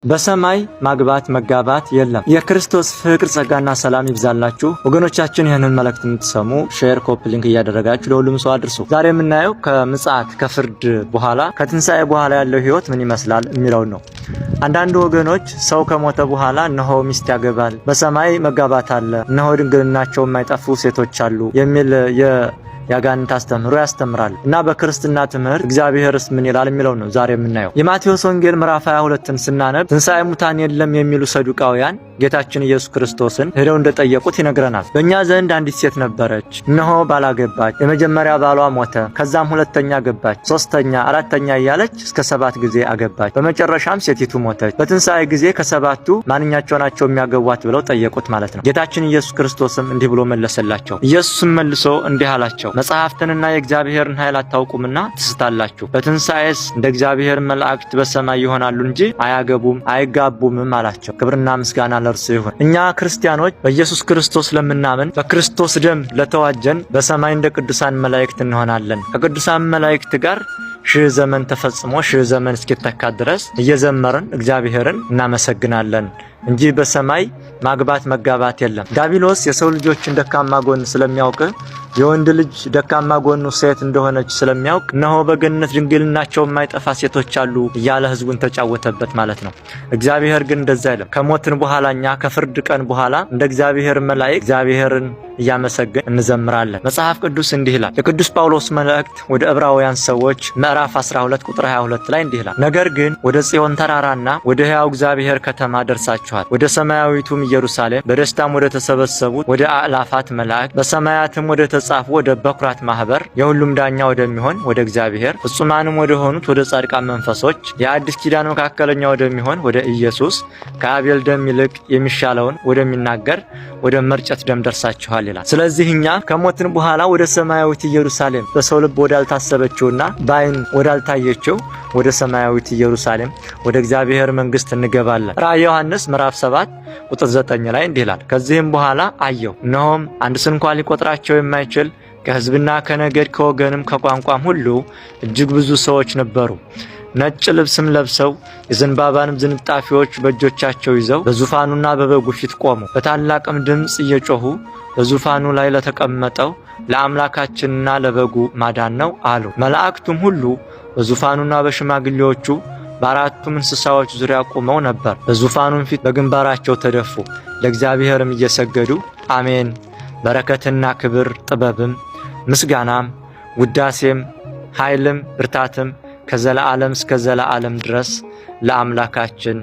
በሰማይ ማግባት መጋባት የለም። የክርስቶስ ፍቅር ጸጋና ሰላም ይብዛላችሁ ወገኖቻችን። ይህንን መልእክት የምትሰሙ ሼር፣ ኮፒ ሊንክ እያደረጋችሁ ለሁሉም ሰው አድርሱ። ዛሬ የምናየው ከምጽአት ከፍርድ በኋላ ከትንሣኤ በኋላ ያለው ህይወት ምን ይመስላል የሚለው ነው። አንዳንድ ወገኖች ሰው ከሞተ በኋላ እነሆ ሚስት ያገባል፣ በሰማይ መጋባት አለ፣ እነሆ ድንግልናቸው የማይጠፉ ሴቶች አሉ የሚል ያጋንንት አስተምሮ ያስተምራል እና በክርስትና ትምህርት እግዚአብሔርስ ምን ይላል የሚለው ነው ዛሬ የምናየው። የማቴዎስ ወንጌል ምዕራፍ 22ን ስናነብ ትንሣኤ ሙታን የለም የሚሉ ሰዱቃውያን ጌታችን ኢየሱስ ክርስቶስን ሄደው እንደጠየቁት ይነግረናል። በእኛ ዘንድ አንዲት ሴት ነበረች፣ እነሆ ባላገባች፣ የመጀመሪያ ባሏ ሞተ፣ ከዛም ሁለተኛ ገባች፣ ሶስተኛ፣ አራተኛ እያለች እስከ 7 ጊዜ አገባች፣ በመጨረሻም ሴቲቱ ሞተች። በትንሣኤ ጊዜ ከሰባቱ ማንኛቸው ናቸው የሚያገቧት ብለው ጠየቁት ማለት ነው። ጌታችን ኢየሱስ ክርስቶስም እንዲህ ብሎ መለሰላቸው። ኢየሱስም መልሶ እንዲህ አላቸው፣ መጽሐፍትንና የእግዚአብሔርን ኃይል አታውቁምና ትስታላችሁ። በትንሣኤስ እንደ እግዚአብሔር መላእክት በሰማይ ይሆናሉ እንጂ አያገቡም አይጋቡምም አላቸው። ክብርና ምስጋና ለእርሱ ይሁን። እኛ ክርስቲያኖች በኢየሱስ ክርስቶስ ለምናምን በክርስቶስ ደም ለተዋጀን በሰማይ እንደ ቅዱሳን መላእክት እንሆናለን። ከቅዱሳን መላእክት ጋር 1000 ዘመን ተፈጽሞ 1000 ዘመን እስኪተካ ድረስ እየዘመርን እግዚአብሔርን እናመሰግናለን እንጂ በሰማይ ማግባት መጋባት የለም። ዲያብሎስ የሰው ልጆችን ደካማ ጎን ስለሚያውቅ የወንድ ልጅ ደካማ ጎኑ ሴት እንደሆነች ስለሚያውቅ እነሆ በገነት ድንግልናቸው የማይጠፋ ሴቶች አሉ እያለ ህዝቡን ተጫወተበት ማለት ነው። እግዚአብሔር ግን እንደዛ አይደለም። ከሞትን በኋላ እኛ ከፍርድ ቀን በኋላ እንደ እግዚአብሔር መላእክት እግዚአብሔርን እያመሰገን እንዘምራለን። መጽሐፍ ቅዱስ እንዲህ ይላል። የቅዱስ ጳውሎስ መልእክት ወደ ዕብራውያን ሰዎች ምዕራፍ 12 ቁጥር 22 ላይ እንዲህ ይላል። ነገር ግን ወደ ጽዮን ተራራና ወደ ሕያው እግዚአብሔር ከተማ ደርሳችኋል፣ ወደ ሰማያዊቱም ኢየሩሳሌም በደስታም ወደ ተሰበሰቡት ወደ አእላፋት መላእክት በሰማያትም ወደ ተጻፉ ወደ በኩራት ማህበር የሁሉም ዳኛ ወደሚሆን ወደ እግዚአብሔር ፍጹማንም ወደ ሆኑት ወደ ጻድቃን መንፈሶች የአዲስ ኪዳን መካከለኛ ወደሚሆን ወደ ኢየሱስ ከአቤል ደም ይልቅ የሚሻለውን ወደሚናገር ወደ መርጨት ደም ደርሳችኋል ይላል። ስለዚህ እኛ ከሞትን በኋላ ወደ ሰማያዊት ኢየሩሳሌም በሰው ልብ ወዳልታሰበችውና በዓይን ወዳልታየችው ወደ ሰማያዊት ኢየሩሳሌም ወደ እግዚአብሔር መንግስት እንገባለን። ራዕየ ዮሐንስ ምዕራፍ 7 ቁጥር 9 ላይ እንዲህ ይላል። ከዚህም በኋላ አየሁ፣ እነሆም አንድ ስንኳ ሊቆጥራቸው የማይችል ከሕዝብና ከነገድ ከወገንም ከቋንቋም ሁሉ እጅግ ብዙ ሰዎች ነበሩ። ነጭ ልብስም ለብሰው የዘንባባንም ዝንጣፊዎች በእጆቻቸው ይዘው በዙፋኑና በበጉ ፊት ቆሙ። በታላቅም ድምፅ እየጮሁ በዙፋኑ ላይ ለተቀመጠው ለአምላካችንና ለበጉ ማዳን ነው አሉ። መላእክቱም ሁሉ በዙፋኑና በሽማግሌዎቹ በአራቱም እንስሳዎች ዙሪያ ቆመው ነበር። በዙፋኑም ፊት በግንባራቸው ተደፉ፣ ለእግዚአብሔርም እየሰገዱ አሜን፣ በረከትና ክብር ጥበብም ምስጋናም ውዳሴም ኃይልም ብርታትም ከዘላለም እስከ ዘላለም ድረስ ለአምላካችን